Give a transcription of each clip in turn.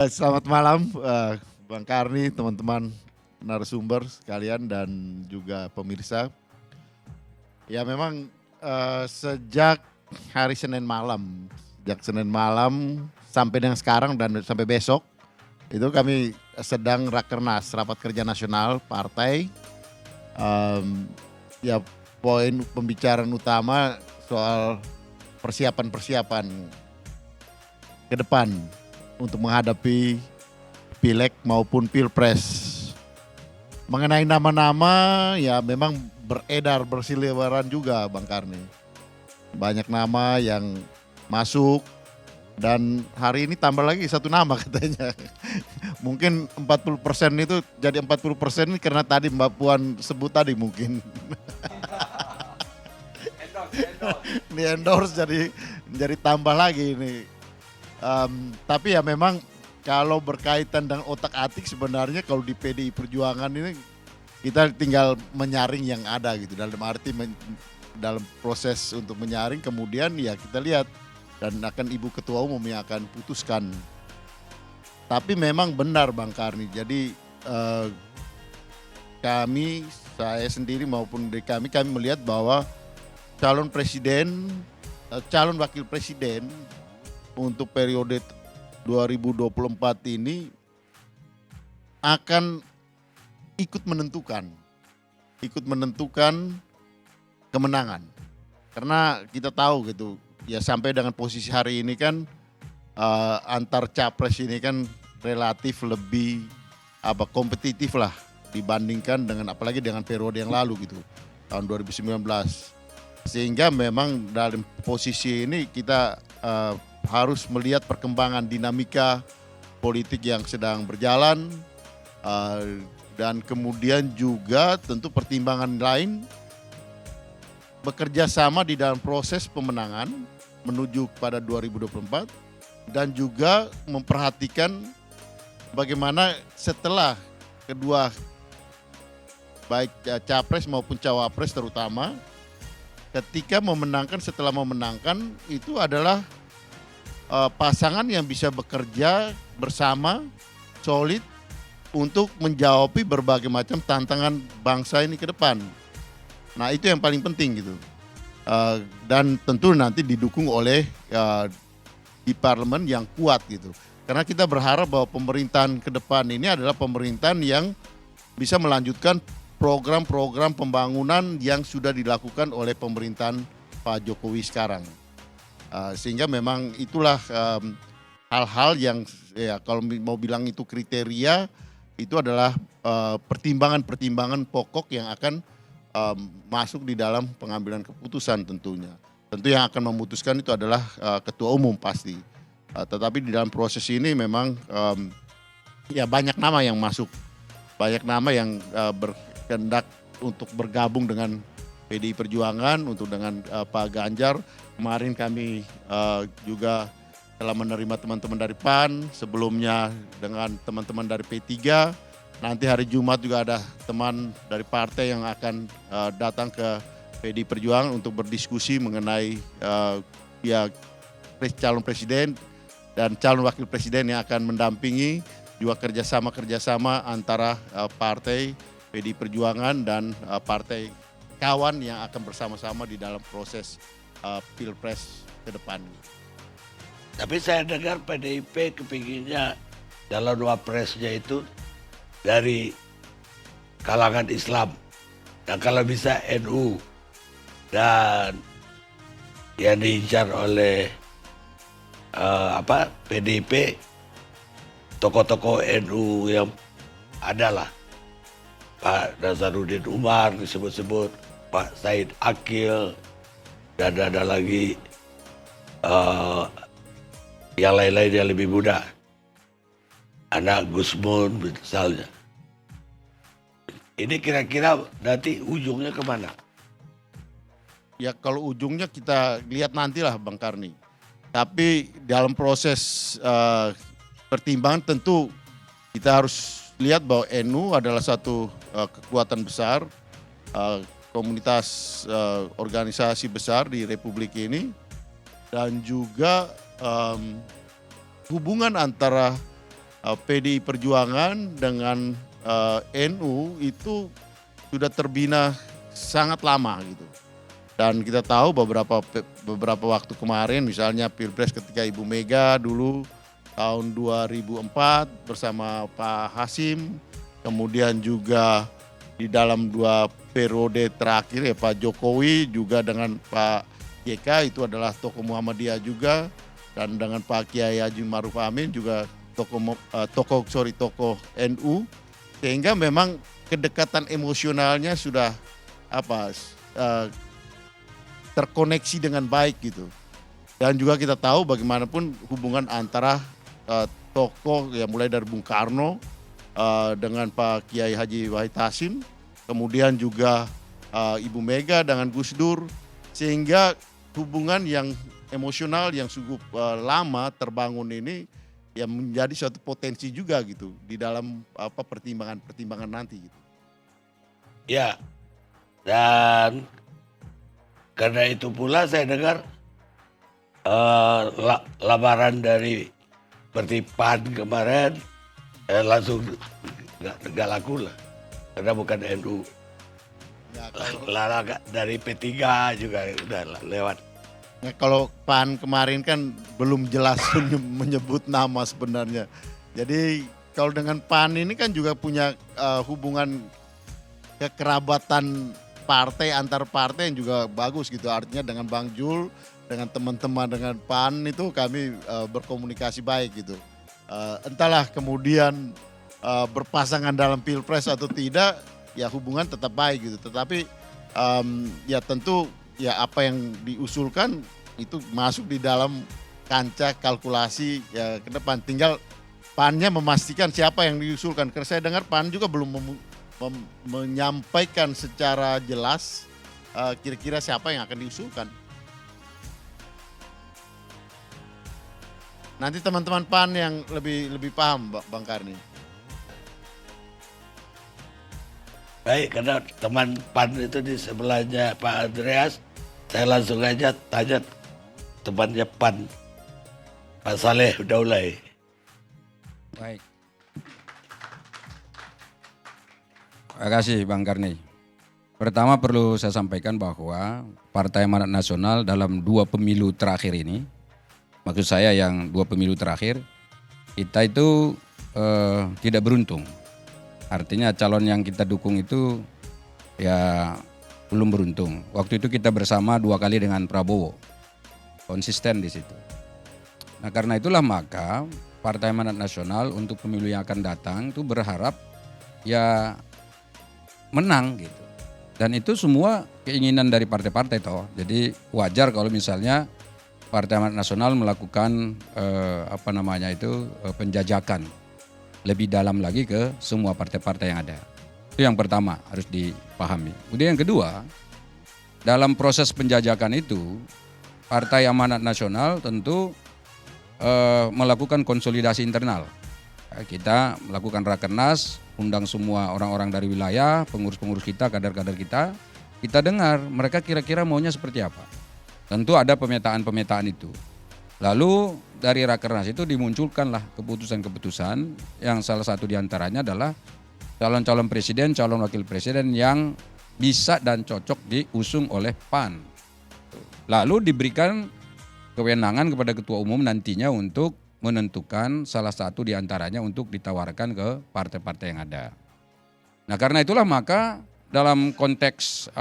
Selamat malam, Bang Karni, teman-teman narasumber sekalian dan juga pemirsa. Ya memang sejak hari Senin malam sampai dengan sekarang dan sampai besok itu kami sedang rakernas, rapat kerja nasional partai. Ya poin pembicaraan utama soal persiapan-persiapan ke depan untuk menghadapi Pileg maupun Pilpres. Mengenai nama-nama ya memang beredar berseliweran juga Bang Karni. Banyak nama yang masuk dan hari ini tambah lagi satu nama katanya. Mungkin 40% itu jadi 40% ini karena tadi Mbak Puan sebut tadi mungkin. Di endorse jadi tambah lagi ini. Tapi ya memang kalau berkaitan dengan otak-atik sebenarnya kalau di PDI Perjuangan ini kita tinggal menyaring yang ada gitu. Dalam arti dalam proses untuk menyaring kemudian ya kita lihat dan akan Ibu Ketua Umum yang akan putuskan. Tapi memang benar Bang Karni, jadi saya sendiri maupun dari kami melihat bahwa calon wakil presiden untuk periode 2024 ini akan ikut menentukan kemenangan. Karena kita tahu gitu, ya sampai dengan posisi hari ini kan antar capres ini kan relatif lebih kompetitif lah dibandingkan dengan apalagi dengan periode yang lalu gitu, tahun 2019. Sehingga memang dalam posisi ini kita harus melihat perkembangan dinamika politik yang sedang berjalan dan kemudian juga tentu pertimbangan lain bekerja sama di dalam proses pemenangan menuju pada 2024 dan juga memperhatikan bagaimana setelah kedua baik capres maupun cawapres terutama setelah memenangkan itu adalah pasangan yang bisa bekerja bersama solid untuk menjawab berbagai macam tantangan bangsa ini ke depan. Nah itu yang paling penting gitu. Dan tentu nanti didukung oleh di parlemen yang kuat gitu. Karena kita berharap bahwa pemerintahan ke depan ini adalah pemerintahan yang bisa melanjutkan program-program pembangunan yang sudah dilakukan oleh pemerintahan Pak Jokowi sekarang. Sehingga memang itulah hal-hal yang ya kalau mau bilang itu kriteria itu adalah pertimbangan-pertimbangan pokok yang akan masuk di dalam pengambilan keputusan tentunya. Tentu yang akan memutuskan itu adalah ketua umum pasti. Tetapi di dalam proses ini memang ya banyak nama yang masuk, banyak nama yang berkehendak untuk bergabung dengan PDI Perjuangan untuk dengan Pak Ganjar. Kemarin kami juga telah menerima teman-teman dari PAN, sebelumnya dengan teman-teman dari P3. Nanti hari Jumat juga ada teman dari partai yang akan datang ke PDI Perjuangan untuk berdiskusi mengenai calon presiden dan calon wakil presiden yang akan mendampingi, juga kerjasama antara partai PDI Perjuangan dan partai kawan yang akan bersama-sama di dalam proses Pilpres ke depan. Tapi saya dengar PDIP kepinginnya calon wapresnya itu dari kalangan Islam. Dan kalau bisa NU. Dan yang diincar oleh PDIP, tokoh-tokoh NU yang adalah Pak Nazarudin Umar disebut-sebut, Pak Said Akil, dan ada lagi yang lain-lain yang lebih muda. Anak Gusmun misalnya. Ini kira-kira nanti ujungnya kemana? Ya kalau ujungnya kita lihat nantilah Bang Karni. Tapi dalam proses pertimbangan tentu kita harus lihat bahwa NU adalah satu kekuatan besar, komunitas organisasi besar di Republik ini, dan juga hubungan antara PDI Perjuangan dengan NU itu sudah terbina sangat lama gitu. Dan kita tahu beberapa waktu kemarin misalnya Pilpres ketika Ibu Mega dulu tahun 2004 bersama Pak Hasim, kemudian juga di dalam 2 periode terakhir ya Pak Jokowi juga dengan Pak JK itu adalah tokoh Muhammadiyah juga, dan dengan Pak Kiai Haji Maruf Amin juga tokoh NU, sehingga memang kedekatan emosionalnya sudah terkoneksi dengan baik gitu. Dan juga kita tahu bagaimanapun hubungan antara tokoh ya mulai dari Bung Karno dengan Pak Kiai Haji Wahid Hasim, kemudian juga Ibu Mega dengan Gus Dur, sehingga hubungan yang emosional yang cukup lama terbangun ini ya menjadi suatu potensi juga gitu di dalam pertimbangan nanti gitu. Ya, dan karena itu pula saya dengar lamaran dari seperti PAN kemarin langsung nggak laku lah, karena bukan NU. Ya, Dari P3 juga udah lewat. nah, kalau PAN kemarin kan belum jelas menyebut nama sebenarnya. Jadi kalau dengan PAN ini kan juga punya hubungan kekerabatan partai antar partai yang juga bagus gitu. Artinya dengan Bang Jul, dengan teman-teman dengan PAN itu kami berkomunikasi baik gitu. Entahlah kemudian berpasangan dalam Pilpres atau tidak, ya hubungan tetap baik gitu. Tetapi ya tentu ya apa yang diusulkan itu masuk di dalam kancah kalkulasi ya ke depan. Tinggal PAN-nya memastikan siapa yang diusulkan. Karena saya dengar PAN juga belum menyampaikan secara jelas kira-kira siapa yang akan diusulkan. Nanti teman-teman PAN yang lebih paham, Bang Karni. Baik, karena teman PAN itu di sebelahnya Pak Andreas, saya langsung aja tanya temannya PAN, Pak Saleh Daulay. Baik. Terima kasih Bang Karni. Pertama perlu saya sampaikan bahwa Partai Amanat Nasional dalam 2 pemilu terakhir ini, maksud saya yang 2 pemilu terakhir, kita itu tidak beruntung. Artinya calon yang kita dukung itu ya belum beruntung. Waktu itu kita bersama 2 kali dengan Prabowo, konsisten di situ. Nah karena itulah maka Partai Amanat Nasional untuk pemilu yang akan datang itu berharap ya menang gitu. Dan itu semua keinginan dari partai-partai toh. Jadi wajar kalau misalnya Partai Amanat Nasional melakukan penjajakan lebih dalam lagi ke semua partai-partai yang ada. Itu yang pertama harus dipahami. Kemudian yang kedua, dalam proses penjajakan itu Partai Amanat Nasional tentu melakukan konsolidasi internal. Kita melakukan rakernas, undang semua orang-orang dari wilayah, pengurus-pengurus kita, kader-kader kita dengar mereka kira-kira maunya seperti apa. Tentu ada pemetaan-pemetaan itu. Lalu dari rakernas itu dimunculkanlah keputusan-keputusan yang salah satu diantaranya adalah calon-calon presiden, calon wakil presiden yang bisa dan cocok diusung oleh PAN. Lalu diberikan kewenangan kepada ketua umum nantinya untuk menentukan salah satu diantaranya untuk ditawarkan ke partai-partai yang ada. Nah karena itulah maka dalam konteks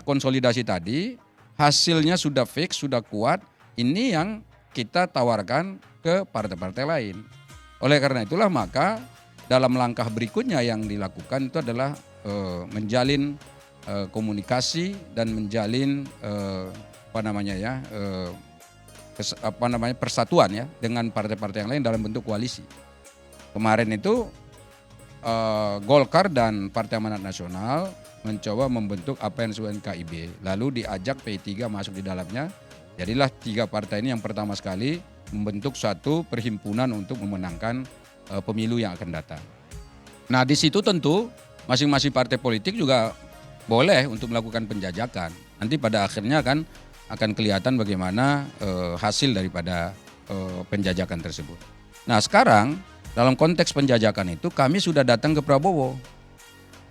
konsolidasi tadi hasilnya sudah fix, sudah kuat, ini yang kita tawarkan ke partai-partai lain. Oleh karena itulah maka dalam langkah berikutnya yang dilakukan itu adalah menjalin komunikasi dan menjalin persatuan ya dengan partai-partai yang lain dalam bentuk koalisi. Kemarin itu Golkar dan Partai Amanat Nasional mencoba membentuk apa yang disebut KIB, lalu diajak P3 masuk di dalamnya. Jadilah 3 partai ini yang pertama sekali membentuk suatu perhimpunan untuk memenangkan pemilu yang akan datang. Nah di situ tentu masing-masing partai politik juga boleh untuk melakukan penjajakan. Nanti pada akhirnya akan kelihatan bagaimana hasil daripada penjajakan tersebut. Nah sekarang dalam konteks penjajakan itu kami sudah datang ke Prabowo.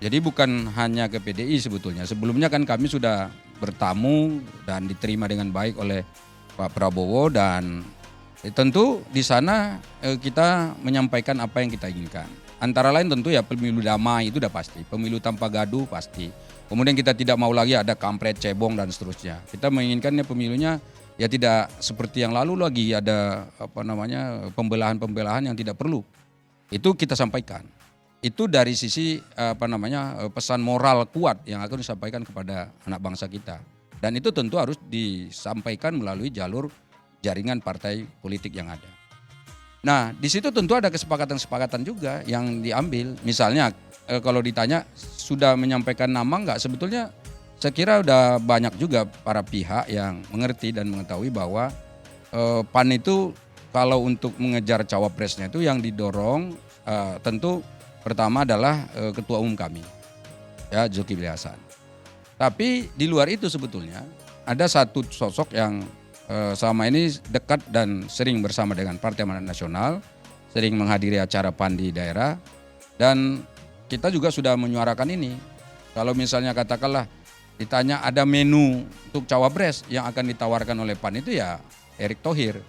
Jadi bukan hanya ke PDI sebetulnya. Sebelumnya kan kami sudah bertamu dan diterima dengan baik oleh Pak Prabowo dan tentu di sana kita menyampaikan apa yang kita inginkan. Antara lain tentu ya pemilu damai itu udah pasti, pemilu tanpa gaduh pasti. Kemudian kita tidak mau lagi ada kampret, cebong dan seterusnya. Kita menginginkannya pemilunya ya tidak seperti yang lalu lagi ada pembelahan-pembelahan yang tidak perlu. Itu kita sampaikan. Itu dari sisi pesan moral kuat yang akan disampaikan kepada anak bangsa kita. Dan itu tentu harus disampaikan melalui jalur jaringan partai politik yang ada. Nah, di situ tentu ada kesepakatan-kesepakatan juga yang diambil. Misalnya kalau ditanya sudah menyampaikan nama enggak, sebetulnya saya kira udah banyak juga para pihak yang mengerti dan mengetahui bahwa PAN itu kalau untuk mengejar cawapresnya itu yang didorong tentu pertama adalah ketua umum kami, ya Zulkifli Hasan. Tapi di luar itu sebetulnya ada satu sosok yang selama ini dekat dan sering bersama dengan Partai Amanat Nasional, sering menghadiri acara PAN di daerah, dan kita juga sudah menyuarakan ini. Kalau misalnya katakanlah ditanya ada menu untuk cawapres yang akan ditawarkan oleh PAN itu ya Erick Thohir.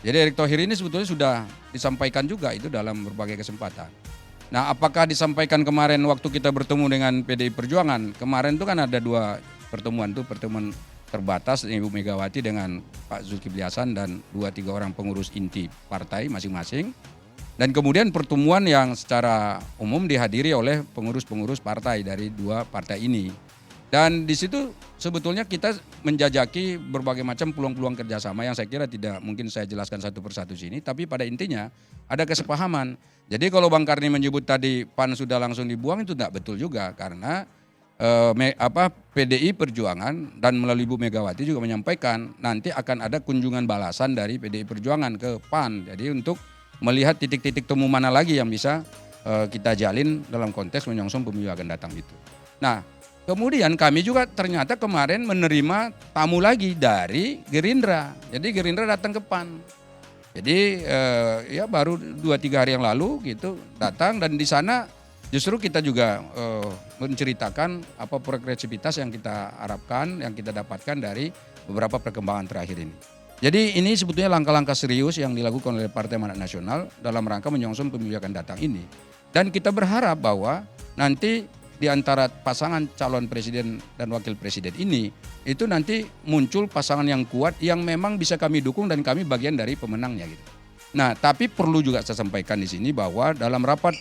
Jadi Erick Thohir ini sebetulnya sudah disampaikan juga itu dalam berbagai kesempatan. Nah, apakah disampaikan kemarin waktu kita bertemu dengan PDI Perjuangan? Kemarin itu kan ada 2 pertemuan tuh, pertemuan terbatas Ibu Megawati dengan Pak Zulkifli Hasan dan 2-3 orang pengurus inti partai masing-masing. Dan kemudian pertemuan yang secara umum dihadiri oleh pengurus-pengurus partai dari 2 partai ini. Dan di situ sebetulnya kita menjajaki berbagai macam peluang-peluang kerjasama yang saya kira tidak mungkin saya jelaskan satu persatu sini. Tapi pada intinya ada kesepahaman. Jadi kalau Bang Karni menyebut tadi PAN sudah langsung dibuang itu tidak betul juga. Karena PDI Perjuangan dan melalui Ibu Megawati juga menyampaikan nanti akan ada kunjungan balasan dari PDI Perjuangan ke PAN. Jadi untuk melihat titik-titik temu mana lagi yang bisa kita jalin dalam konteks menyongsong pemilu akan datang itu. Nah, kemudian kami juga ternyata kemarin menerima tamu lagi dari Gerindra. Jadi Gerindra datang ke PAN. Jadi ya baru 2-3 hari yang lalu gitu datang dan di sana justru kita juga menceritakan apa progresivitas yang kita harapkan, yang kita dapatkan dari beberapa perkembangan terakhir ini. Jadi ini sebetulnya langkah-langkah serius yang dilakukan oleh Partai Amanat Nasional dalam rangka menyongsong pemilu yang akan datang ini. Dan kita berharap bahwa nanti di antara pasangan calon presiden dan wakil presiden ini, itu nanti muncul pasangan yang kuat yang memang bisa kami dukung dan kami bagian dari pemenangnya gitu. Nah, tapi perlu juga saya sampaikan di sini bahwa dalam rapat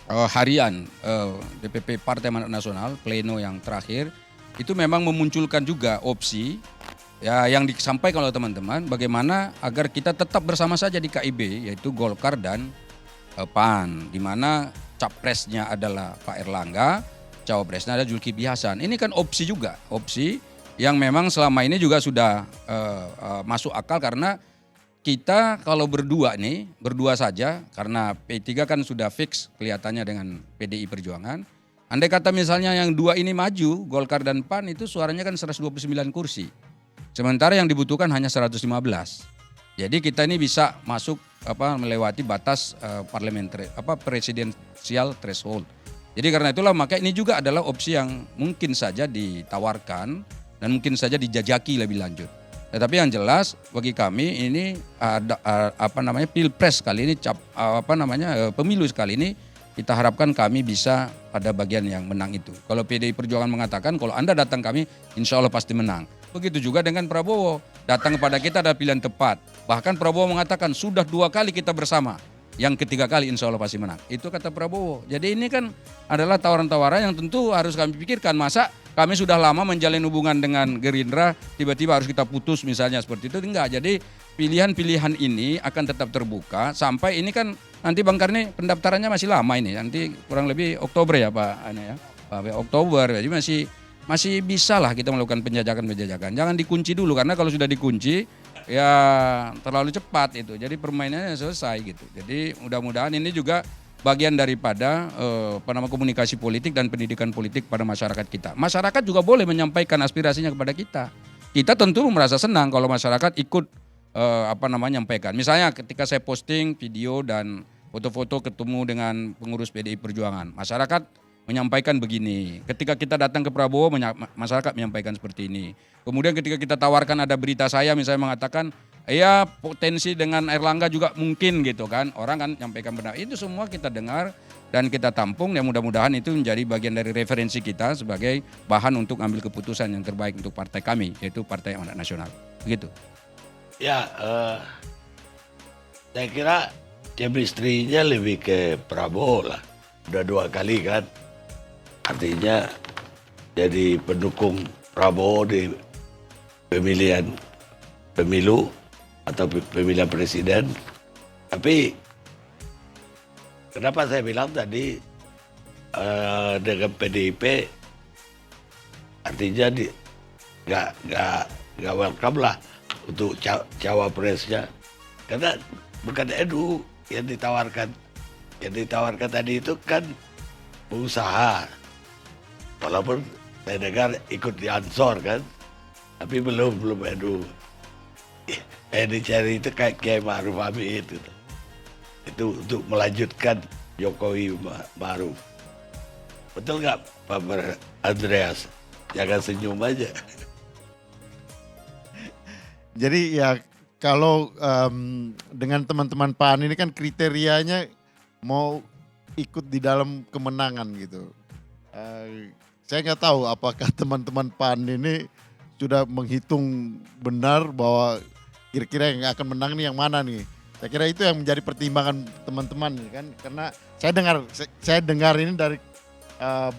harian DPP Partai Amanat Nasional, pleno yang terakhir, itu memang memunculkan juga opsi ya yang disampaikan oleh teman-teman bagaimana agar kita tetap bersama saja di KIB, yaitu Golkar dan PAN, di mana capresnya adalah Pak Erlangga, cawapresnya ada Zulkifli Hasan. Ini kan opsi juga, opsi yang memang selama ini juga sudah masuk akal karena kita kalau berdua saja karena P3 kan sudah fix kelihatannya dengan PDI Perjuangan. Andai kata misalnya yang 2 ini maju, Golkar dan PAN itu suaranya kan 129 kursi. Sementara yang dibutuhkan hanya 115. Jadi kita ini bisa masuk melewati batas presidensial threshold. Jadi karena itulah maka ini juga adalah opsi yang mungkin saja ditawarkan dan mungkin saja dijajaki lebih lanjut. Tetapi yang jelas bagi kami ini ada Pilpres kali ini pemilu sekali ini kita harapkan kami bisa pada bagian yang menang itu. Kalau PDI Perjuangan mengatakan kalau Anda datang kami insya Allah pasti menang. Begitu juga dengan Prabowo, datang kepada kita ada pilihan tepat. Bahkan Prabowo mengatakan sudah 2 kali kita bersama, yang ketiga kali insya Allah pasti menang. Itu kata Prabowo. Jadi ini kan adalah tawaran-tawaran yang tentu harus kami pikirkan. Masa kami sudah lama menjalin hubungan dengan Gerindra, tiba-tiba harus kita putus misalnya seperti itu. Enggak, jadi pilihan-pilihan ini akan tetap terbuka sampai ini kan nanti Bang Karni pendaftarannya masih lama ini. Nanti kurang lebih Oktober ya Pak. Oktober, jadi masih bisa lah kita melakukan penjajakan. Jangan dikunci dulu karena kalau sudah dikunci ya terlalu cepat itu. Jadi permainannya selesai gitu. Jadi mudah-mudahan ini juga bagian daripada komunikasi politik dan pendidikan politik pada masyarakat kita. Masyarakat juga boleh menyampaikan aspirasinya kepada kita. Kita tentu merasa senang kalau masyarakat ikut menyampaikan. Misalnya ketika saya posting video dan foto-foto ketemu dengan pengurus PDI Perjuangan. Masyarakat menyampaikan begini. Ketika kita datang ke Prabowo, masyarakat menyampaikan seperti ini. Kemudian ketika kita tawarkan ada berita saya misalnya mengatakan, ya potensi dengan Erlangga juga mungkin gitu kan. Orang kan menyampaikan benar. Itu semua kita dengar dan kita tampung. Ya mudah-mudahan itu menjadi bagian dari referensi kita sebagai bahan untuk ambil keputusan yang terbaik untuk partai kami, yaitu Partai Amanat Nasional. Begitu. Ya, saya kira chemistry-nya lebih ke Prabowo lah. Udah 2 kali kan. Artinya jadi pendukung Prabowo di pemilu atau pemilihan presiden. Tapi kenapa saya bilang tadi dengan PDIP artinya nggak welcome lah untuk cawapresnya, karena bukan NU yang ditawarkan. Yang ditawarkan tadi itu kan pengusaha. Walaupun saya dengar ikut di Ansor kan, tapi belum NU. Yang dicari itu kayak Kiai Ma'ruf Amin itu untuk melanjutkan Jokowi Ma'ruf. Betul nggak Pak Andreas? Jangan senyum aja. Jadi ya kalau dengan teman-teman PAN ini kan kriterianya mau ikut di dalam kemenangan gitu. Saya nggak tahu apakah teman-teman PAN ini sudah menghitung benar bahwa kira-kira yang akan menang nih yang mana nih. Saya kira itu yang menjadi pertimbangan teman-teman nih kan, karena saya dengar ini dari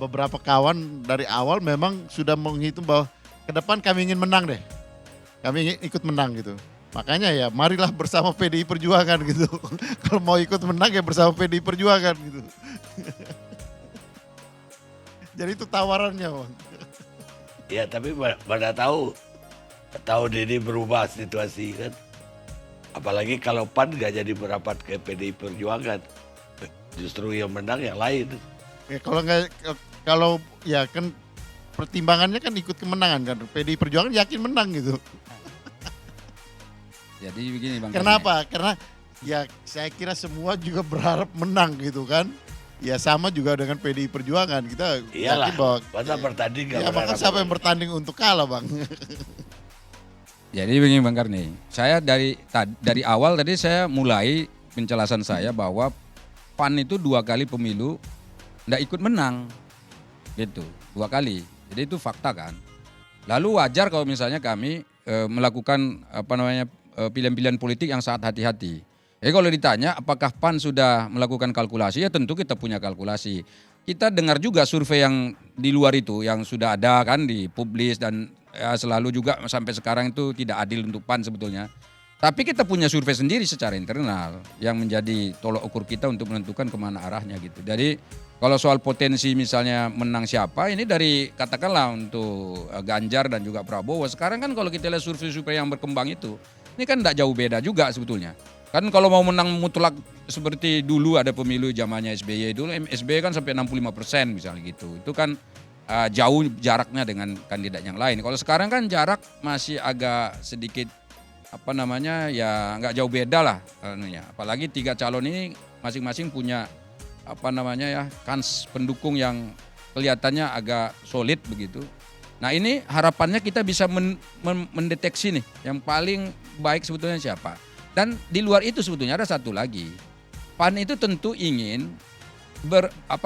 beberapa kawan dari awal memang sudah menghitung bahwa ke depan kami ingin menang deh. Kami ingin ikut menang gitu. Makanya ya marilah bersama PDI Perjuangan gitu. Kalau mau ikut menang ya bersama PDI Perjuangan gitu. Jadi itu tawarannya, Bang. Ya tapi mana tahu tahun ini berubah situasi kan. Apalagi kalau PAN nggak jadi merapat ke PDI Perjuangan. Justru yang menang yang lain. Ya kalau ya kan pertimbangannya kan ikut kemenangan kan. PDI Perjuangan yakin menang gitu. Jadi begini Bang. Kenapa? Karena ya saya kira semua juga berharap menang gitu kan. Ya sama juga dengan PDI Perjuangan, kita Iyalah, yakin bahwa masa bertanding nggak ya bahkan berharap siapa yang menang? bertanding untuk kalah, Bang. Jadi begini Bang Karni, saya dari awal tadi saya mulai penjelasan saya bahwa PAN itu 2 kali pemilu nggak ikut menang, gitu, 2 kali. Jadi itu fakta kan. Lalu wajar kalau misalnya kami melakukan pilihan-pilihan politik yang sangat hati-hati. Jadi kalau ditanya apakah PAN sudah melakukan kalkulasi, ya tentu kita punya kalkulasi. Kita dengar juga survei yang di luar itu yang sudah ada kan dipublis dan ya selalu juga sampai sekarang itu tidak adil untuk PAN sebetulnya. Tapi kita punya survei sendiri secara internal yang menjadi tolok ukur kita untuk menentukan kemana arahnya gitu. Jadi kalau soal potensi misalnya menang siapa, ini dari katakanlah untuk Ganjar dan juga Prabowo. Sekarang kan kalau kita lihat survei-survei yang berkembang itu, ini kan tidak jauh beda juga sebetulnya. Kan kalau mau menang mutlak seperti dulu ada pemilu zamannya SBY dulu, SBY kan sampai 65% misalnya gitu. Itu kan jauh jaraknya dengan kandidat yang lain. Kalau sekarang kan jarak masih agak sedikit ya nggak jauh beda lah. Apalagi 3 calon ini masing-masing punya kans pendukung yang kelihatannya agak solid begitu. Nah ini harapannya kita bisa mendeteksi nih yang paling baik sebetulnya siapa. Dan di luar itu sebetulnya ada satu lagi. PAN itu tentu ingin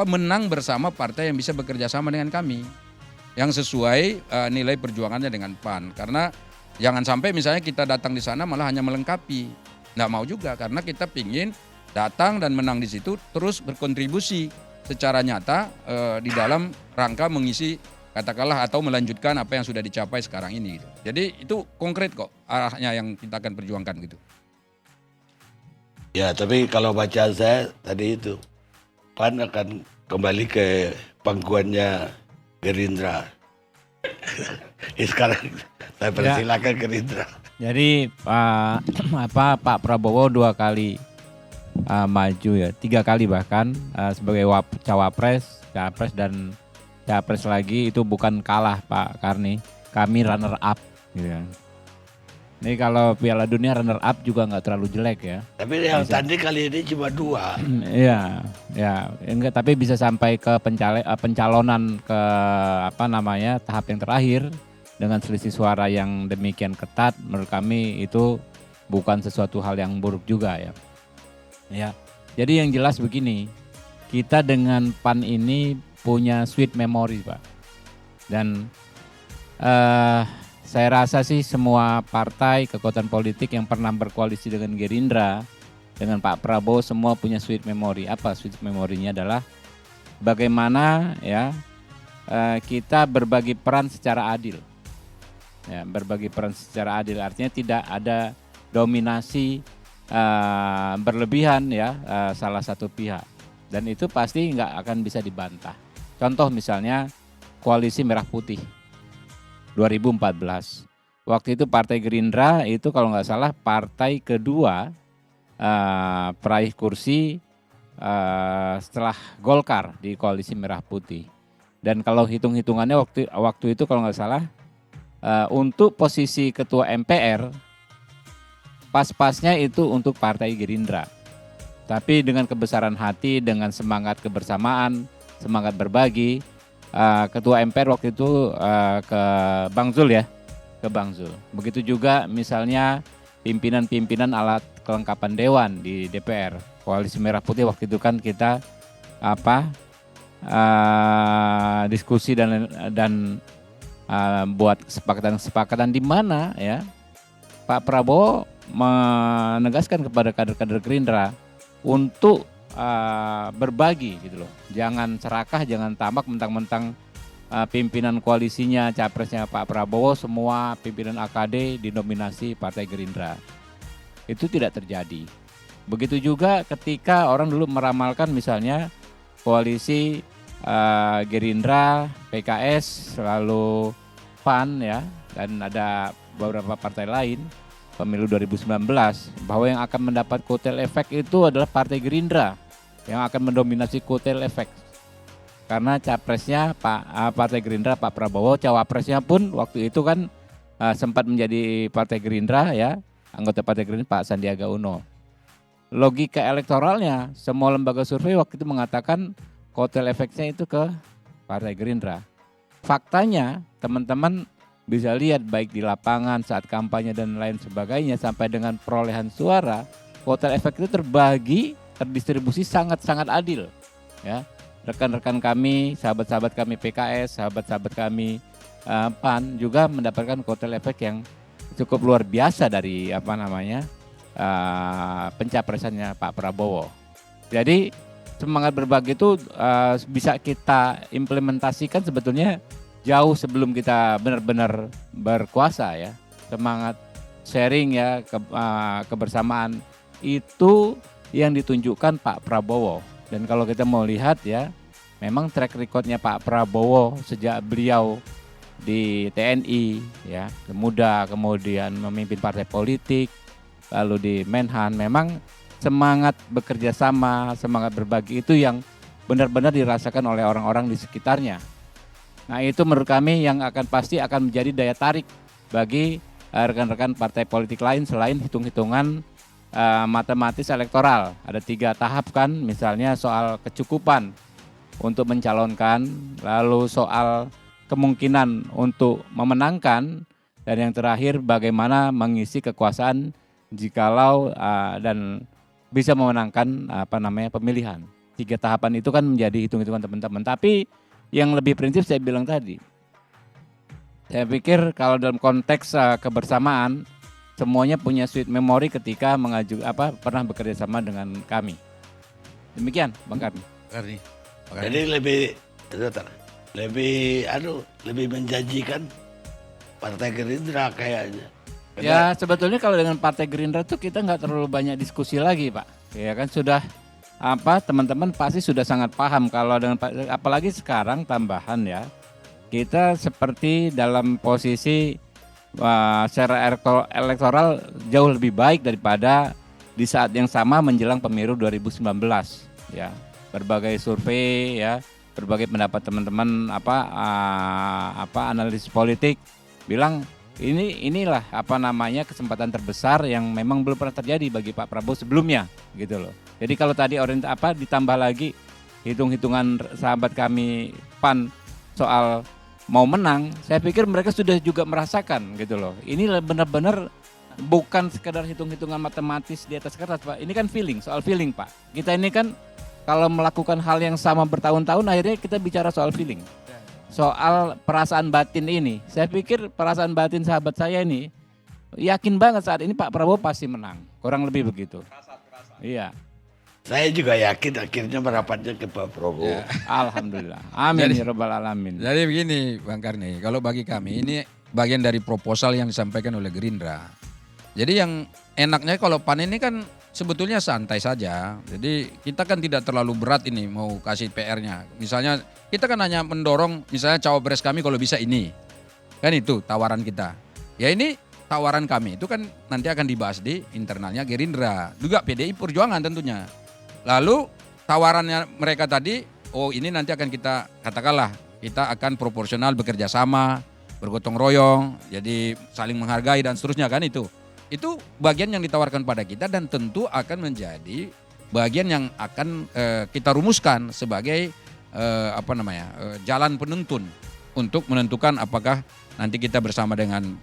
menang bersama partai yang bisa bekerja sama dengan kami. Yang sesuai nilai perjuangannya dengan PAN. Karena jangan sampai misalnya kita datang di sana malah hanya melengkapi. Nggak mau juga karena kita pingin datang dan menang di situ terus berkontribusi secara nyata di dalam rangka mengisi katakanlah atau melanjutkan apa yang sudah dicapai sekarang ini. Gitu. Jadi itu konkret kok arahnya yang kita akan perjuangkan gitu. Ya, tapi kalau bacaan saya tadi itu, PAN akan kembali ke pangkuannya Gerindra. Sekarang saya persilakan Gerindra. Jadi Pak Prabowo 2 kali maju ya, 3 kali bahkan sebagai cawapres, capres dan capres lagi itu bukan kalah Pak Karni, kami runner up gitu ya. Ini kalau Piala Dunia runner up juga nggak terlalu jelek ya. Tapi yang tanding kali ini cuma 2. Iya, ya enggak, tapi bisa sampai ke pencalonan ke tahap yang terakhir dengan selisih suara yang demikian ketat. Menurut kami itu bukan sesuatu hal yang buruk juga ya. Ya, jadi yang jelas begini, kita dengan PAN ini punya sweet memory, Pak. Dan saya rasa sih semua partai, kekuatan politik yang pernah berkoalisi dengan Gerindra, dengan Pak Prabowo semua punya sweet memory. Apa sweet memory-nya adalah bagaimana ya kita berbagi peran secara adil. Ya, berbagi peran secara adil artinya tidak ada dominasi berlebihan ya salah satu pihak. Dan itu pasti nggak akan bisa dibantah. Contoh misalnya koalisi Merah Putih 2014. Waktu itu Partai Gerindra itu kalau nggak salah partai kedua peraih kursi setelah Golkar di koalisi Merah Putih. Dan kalau hitung-hitungannya waktu itu kalau nggak salah untuk posisi ketua MPR pas-pasnya itu untuk Partai Gerindra. Tapi dengan kebesaran hati, dengan semangat kebersamaan, semangat berbagi, ketua MPR waktu itu ke Bang Zul ya, ke Bang Zul. Begitu juga misalnya pimpinan-pimpinan alat kelengkapan dewan di DPR. Koalisi Merah Putih waktu itu kan kita diskusi dan buat kesepakatan di mana ya Pak Prabowo menegaskan kepada kader-kader Gerindra untuk berbagi gitu loh. Jangan serakah, jangan tamak mentang-mentang pimpinan koalisinya, capresnya Pak Prabowo semua pimpinan AKD dinominasi Partai Gerindra. Itu tidak terjadi. Begitu juga ketika orang dulu meramalkan misalnya koalisi Gerindra, PKS, lalu PAN ya, dan ada beberapa partai lain pemilu 2019 bahwa yang akan mendapat kotel efek itu adalah Partai Gerindra yang akan mendominasi kotel efek. Karena capresnya Partai Gerindra Pak Prabowo, cawapresnya pun waktu itu kan sempat menjadi Partai Gerindra ya, anggota Partai Gerindra Pak Sandiaga Uno. Logika elektoralnya semua lembaga survei waktu itu mengatakan kotel efeknya itu ke Partai Gerindra. Faktanya teman-teman bisa lihat baik di lapangan saat kampanye dan lain sebagainya sampai dengan perolehan suara, kotel efek itu terdistribusi sangat-sangat adil ya. Rekan-rekan kami, sahabat-sahabat kami PKS, sahabat-sahabat kami PAN juga mendapatkan kotel efek yang cukup luar biasa dari pencapresannya Pak Prabowo. Jadi semangat berbagi itu bisa kita implementasikan sebetulnya jauh sebelum kita benar-benar berkuasa ya. Semangat sharing ya, kebersamaan itu yang ditunjukkan Pak Prabowo. Dan kalau kita mau lihat ya, memang track recordnya Pak Prabowo sejak beliau di TNI ya, muda, kemudian memimpin partai politik, lalu di Menhan, memang semangat bekerja sama, semangat berbagi itu yang benar-benar dirasakan oleh orang-orang di sekitarnya. Nah itu menurut kami yang pasti akan menjadi daya tarik bagi rekan-rekan partai politik lain selain hitung-hitungan matematis elektoral. Ada 3 tahap kan, misalnya soal kecukupan untuk mencalonkan, lalu soal kemungkinan untuk memenangkan, dan yang terakhir bagaimana mengisi kekuasaan jikalau dan bisa memenangkan pemilihan. 3 tahapan itu kan menjadi hitung-hitungan teman-teman. Tapi yang lebih prinsip saya bilang tadi, saya pikir kalau dalam konteks kebersamaan semuanya punya sweet memory ketika pernah bekerja sama dengan kami. Demikian Bang Karni. Jadi lebih menjanjikan Partai Gerindra kayaknya. Ya sebetulnya kalau dengan Partai Gerindra tuh kita nggak terlalu banyak diskusi lagi Pak. Ya kan sudah teman-teman pasti sudah sangat paham kalau dengan apalagi sekarang tambahan ya. Kita seperti dalam posisi secara elektoral jauh lebih baik daripada di saat yang sama menjelang pemilu 2019 ya. Berbagai survei ya, berbagai pendapat teman-teman analisis politik bilang Inilah apa namanya kesempatan terbesar yang memang belum pernah terjadi bagi Pak Prabowo sebelumnya gitu loh. Jadi kalau tadi ditambah lagi hitung-hitungan sahabat kami PAN soal mau menang, saya pikir mereka sudah juga merasakan gitu loh. Ini benar-benar bukan sekedar hitung-hitungan matematis di atas kertas, Pak. Ini kan soal feeling, Pak. Kita ini kan kalau melakukan hal yang sama bertahun-tahun, akhirnya kita bicara soal feeling. Soal perasaan batin ini. Saya pikir perasaan batin sahabat saya ini, yakin banget saat ini Pak Prabowo pasti menang. Kurang lebih begitu. Iya. Saya juga yakin akhirnya merapatnya ke Pak Prabowo. Ya. Alhamdulillah. Amin ya rabbal alamin. Jadi begini Bang Karni, kalau bagi kami ini bagian dari proposal yang disampaikan oleh Gerindra. Jadi yang enaknya kalau PAN ini kan sebetulnya santai saja. Jadi kita kan tidak terlalu berat ini mau kasih PR-nya. Misalnya kita kan hanya mendorong misalnya cawapres kami kalau bisa ini. Kan itu tawaran kita. Ya ini tawaran kami itu kan nanti akan dibahas di internalnya Gerindra. Juga PDI Perjuangan tentunya. Lalu tawarannya mereka tadi, oh ini nanti akan kita katakanlah kita akan proporsional bekerja sama, bergotong royong, jadi saling menghargai dan seterusnya kan itu. Itu bagian yang ditawarkan pada kita dan tentu akan menjadi bagian yang akan kita rumuskan sebagai jalan penuntun untuk menentukan apakah nanti kita bersama dengan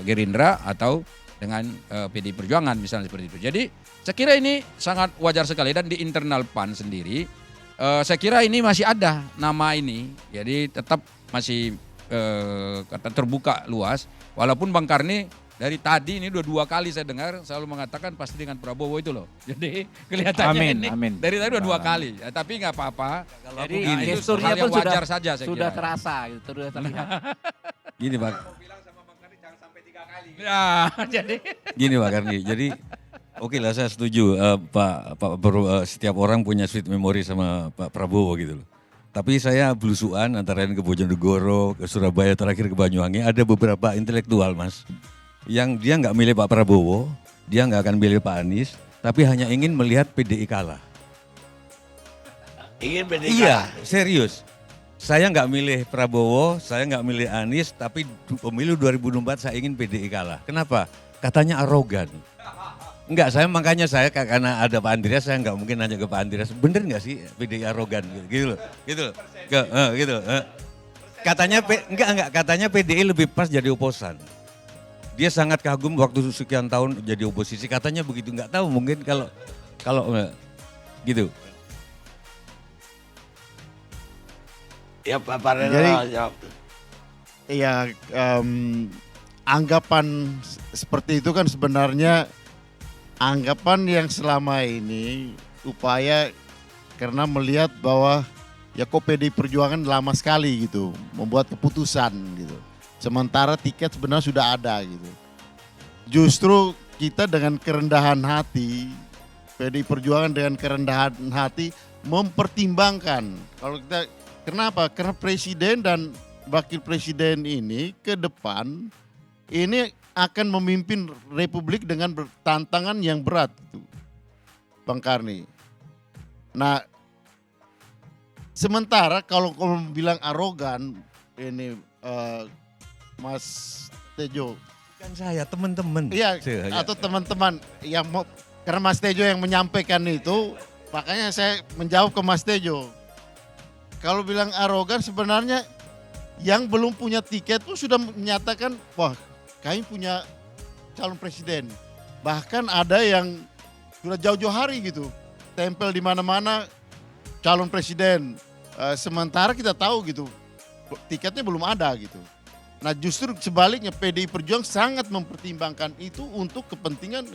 Gerindra atau dengan PDI Perjuangan misalnya seperti itu. Jadi saya kira ini sangat wajar sekali dan di internal PAN sendiri saya kira ini masih ada nama ini. Jadi tetap masih terbuka luas walaupun Bang Karni dari tadi ini dua kali saya dengar selalu mengatakan pasti dengan Prabowo itu loh. Jadi kelihatannya amin. dari tadi dua kali. Ya, tapi nggak apa-apa. Jadi itu gesturnya hal yang pun wajar saja saya sudah kira. terasa, gitu, sudah terlihat. Gini Pak, Ya, jadi gini Pak Karni. Jadi oke lah saya setuju setiap orang punya sweet memory sama Pak Prabowo gitu loh. Tapi saya belusuan antara lain ke Bojonegoro, ke Surabaya, terakhir ke Banyuwangi. Ada beberapa intelektual Mas, yang dia nggak milih Pak Prabowo, dia nggak akan milih Pak Anies, tapi hanya ingin melihat PDI kalah. Ingin PDI Iya, kalah. serius. Saya nggak milih Prabowo, saya nggak milih Anies, tapi pemilu 2024 saya ingin PDI kalah. Kenapa? Katanya arogan. Enggak, makanya karena ada Pak Andreas, saya nggak mungkin nanya ke Pak Andreas, bener nggak sih PDI arogan gitu loh. Katanya katanya PDI lebih pas jadi oposan. Dia sangat kagum waktu sekian tahun jadi oposisi, katanya begitu. Nggak tahu mungkin kalau gitu. Ya Pak Parena Jadi- jawab. Iya, anggapan seperti itu kan sebenarnya anggapan yang selama ini upaya karena melihat bahwa ya kok PDI Perjuangan lama sekali gitu membuat keputusan gitu. Sementara tiket sebenarnya sudah ada gitu. Justru kita dengan kerendahan hati, PDI Perjuangan dengan kerendahan hati mempertimbangkan. Kalau kita kenapa? Karena presiden dan wakil presiden ini ke depan ini akan memimpin Republik dengan tantangan yang berat itu, Bang Karni. Nah, sementara kalau kamu bilang arogan ini Mas Tejo, Kan saya teman-teman. iya Saya- atau teman-teman yang mau, karena Mas Tejo yang menyampaikan itu, makanya saya menjawab ke Mas Tejo. Kalau bilang arogan sebenarnya yang belum punya tiket pun sudah menyatakan, wah kami punya calon presiden. Bahkan ada yang sudah jauh-jauh hari gitu, tempel di mana-mana calon presiden. Sementara kita tahu gitu, tiketnya belum ada gitu. Nah justru sebaliknya PDI Perjuangan sangat mempertimbangkan itu untuk kepentingan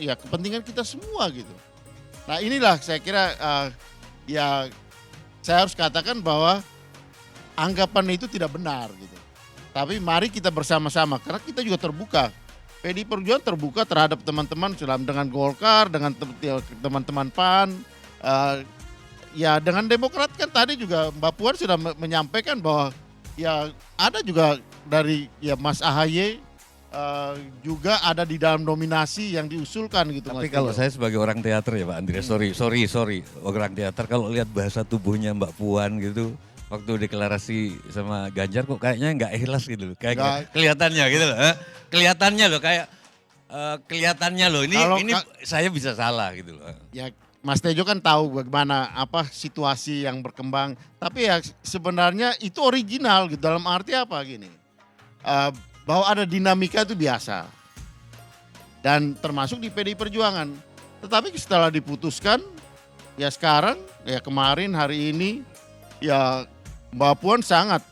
kita semua gitu. Nah inilah saya kira saya harus katakan bahwa anggapan itu tidak benar gitu. Tapi mari kita bersama-sama karena kita juga terbuka. PDI Perjuangan terbuka terhadap teman-teman dengan Golkar, dengan teman-teman PAN, ya dengan Demokrat kan tadi juga Mbak Puan sudah menyampaikan bahwa ya ada juga dari ya Mas AHY juga ada di dalam nominasi yang diusulkan gitu. Tapi Mas kalau Tejo. saya sebagai orang teater ya Pak Andreas, sorry, orang teater kalau lihat bahasa tubuhnya Mbak Puan gitu, waktu deklarasi sama Ganjar kok kayaknya nggak ikhlas gitu loh. Kayak Nggak. kelihatannya gitu loh. Kelihatannya loh kayak kelihatannya loh ini saya bisa salah gitu loh. Ya Mas Tejo kan tahu bagaimana apa situasi yang berkembang. Tapi ya sebenarnya itu original gitu. Dalam arti apa gini. Bahwa ada dinamika itu biasa. Dan termasuk di PDI Perjuangan. Tetapi setelah diputuskan ya sekarang ya kemarin hari ini ya Mbak Puan sangat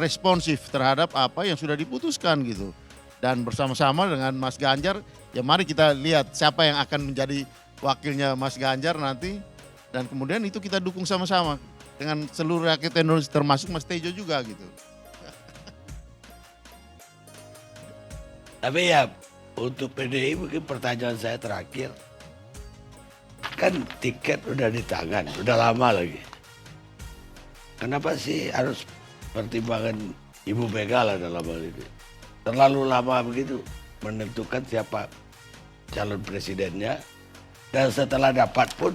responsif terhadap apa yang sudah diputuskan gitu. Dan bersama-sama dengan Mas Ganjar, ya mari kita lihat siapa yang akan menjadi wakilnya Mas Ganjar nanti. Dan kemudian itu kita dukung sama-sama dengan seluruh rakyat Indonesia termasuk Mas Tejo juga gitu. Tapi ya untuk PDI mungkin pertanyaan saya terakhir. Kan tiket udah di tangan, udah lama lagi. Kenapa sih harus pertimbangan Ibu Mega lah dalam hal ini? Terlalu lama begitu menentukan siapa calon presidennya. Dan setelah dapat pun,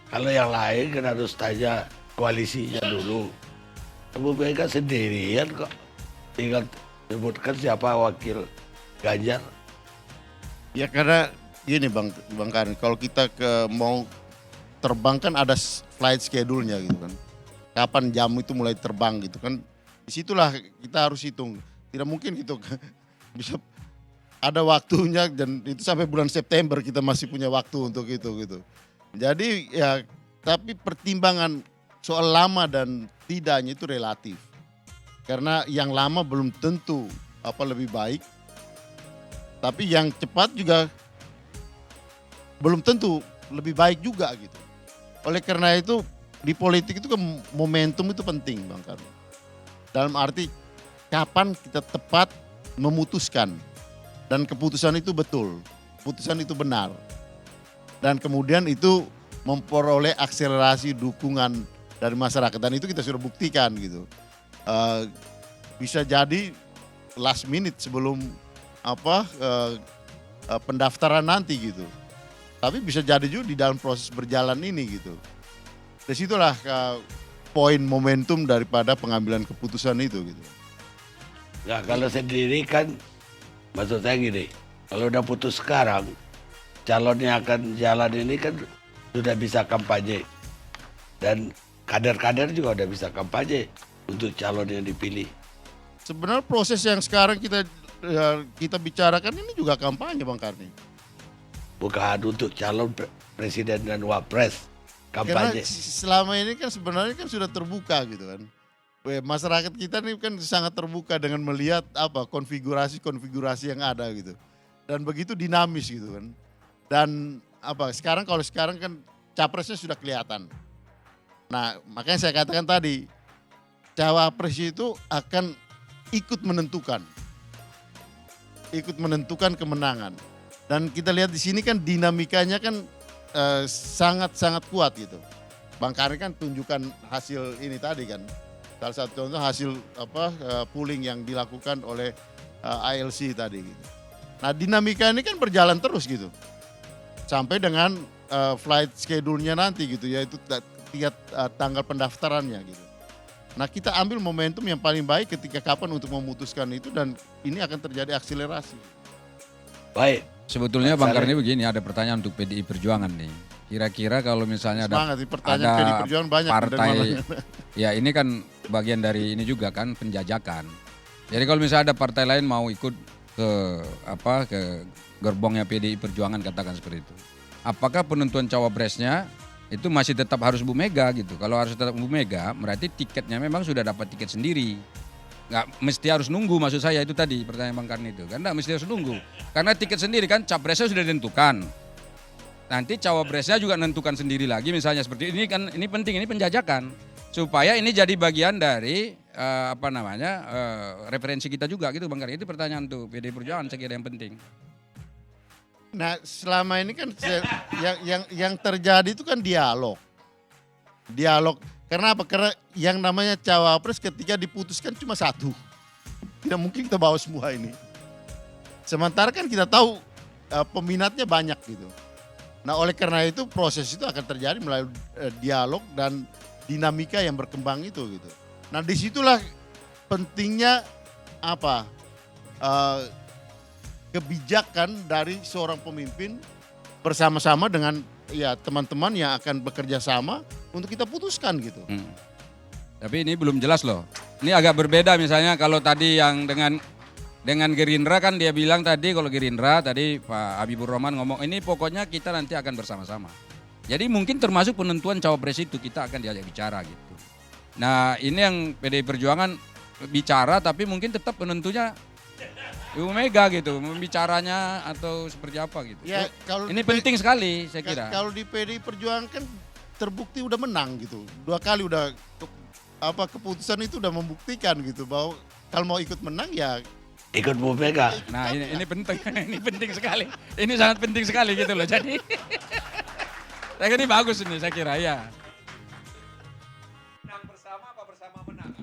kalau yang lain kan harus tanya koalisinya dulu. Ibu Mega sendirian kok, tinggal sebutkan siapa wakil Ganjar. Ya karena gini Bang Karin, kalau kita mau terbang kan ada flight schedule-nya gitu kan. Kapan jam itu mulai terbang gitu kan. Disitulah kita harus hitung. Tidak mungkin gitu bisa ada waktunya dan itu sampai bulan September kita masih punya waktu untuk itu gitu. Jadi ya tapi pertimbangan soal lama dan tidaknya itu relatif. Karena yang lama belum tentu lebih baik. Tapi yang cepat juga belum tentu lebih baik juga gitu. Oleh karena itu di politik itu kan momentum itu penting Bang Karno. Dalam arti kapan kita tepat memutuskan dan keputusan itu betul, keputusan itu benar. Dan kemudian itu memperoleh akselerasi dukungan dari masyarakat dan itu kita sudah buktikan gitu. Bisa jadi last minute sebelum pendaftaran nanti gitu. Tapi bisa jadi juga di dalam proses berjalan ini gitu. Disitulah poin momentum daripada pengambilan keputusan itu gitu. Nah kalau sendiri kan maksud saya gini, kalau udah putus sekarang, calonnya akan jalan ini kan sudah bisa kampanye. Dan kader-kader juga udah bisa kampanye untuk calon yang dipilih. Sebenarnya proses yang sekarang kita bicarakan ini juga kampanye Bang Karni. Bukan untuk calon presiden dan wapres. Kampanye. Karena selama ini kan sebenarnya kan sudah terbuka gitu kan. Masyarakat kita ini kan sangat terbuka dengan melihat konfigurasi yang ada gitu. Dan begitu dinamis gitu kan. Dan kalau sekarang kan capresnya sudah kelihatan. Nah, makanya saya katakan tadi cawapres itu akan ikut menentukan kemenangan. Dan kita lihat di sini kan dinamikanya kan sangat-sangat kuat gitu. Bang Karin kan tunjukkan hasil ini tadi kan. Salah satu contoh hasil polling yang dilakukan oleh ILC tadi gitu. Nah dinamika ini kan berjalan terus gitu. Sampai dengan flight schedule-nya nanti gitu yaitu tanggal pendaftarannya gitu. Nah kita ambil momentum yang paling baik ketika kapan untuk memutuskan itu dan ini akan terjadi akselerasi. Baik. Sebetulnya Bang Karni begini, ada pertanyaan untuk PDI Perjuangan nih. Kira-kira kalau misalnya ada PDI Perjuangan banyak partai, ya ini kan bagian dari ini juga kan penjajakan. Jadi kalau misalnya ada partai lain mau ikut ke gerbongnya PDI Perjuangan katakan seperti itu. Apakah penentuan cawapresnya itu masih tetap harus Bu Mega gitu? Kalau harus tetap Bu Mega, berarti tiketnya memang sudah dapat tiket sendiri. Nggak mesti harus nunggu, maksud saya itu tadi pertanyaan Bang Karni itu. Kan nggak mesti harus nunggu. Karena tiket sendiri kan capresnya sudah ditentukan. Nanti cawapresnya juga menentukan sendiri lagi misalnya seperti ini kan, ini penting, ini penjajakan. Supaya ini jadi bagian dari referensi kita juga gitu Bang Karni. Itu pertanyaan tuh PDI Perjuangan saya kira yang penting. Nah selama ini kan yang terjadi itu kan dialog. Karena apa? Karena yang namanya cawapres ketika diputuskan cuma satu. Tidak mungkin kita bawa semua ini. Sementara kan kita tahu peminatnya banyak gitu. Nah oleh karena itu proses itu akan terjadi melalui dialog dan dinamika yang berkembang itu gitu. Nah disitulah pentingnya apa kebijakan dari seorang pemimpin bersama-sama dengan ya teman-teman yang akan bekerja sama untuk kita putuskan gitu. Tapi ini belum jelas loh. Ini agak berbeda misalnya kalau tadi yang dengan Gerindra kan dia bilang tadi kalau Gerindra tadi Pak Habibur Rahman ngomong ini pokoknya kita nanti akan bersama-sama. Jadi mungkin termasuk penentuan cawapres itu kita akan diajak bicara gitu. Nah ini yang PDI Perjuangan bicara tapi mungkin tetap penentunya Ibu Mega gitu, membicaranya atau seperti apa gitu. Ya, kalau ini di- penting sekali saya kira. Kalau di PDI Perjuangan kan terbukti udah menang gitu. 2 kali udah keputusan itu udah membuktikan gitu bahwa kalau mau ikut menang ya Ikut Bu Mega. Nah ini penting, ini penting sekali. Ini sangat penting sekali gitu loh. Jadi saya kira ini bagus ini saya kira ya. Menang bersama apa bersama menang?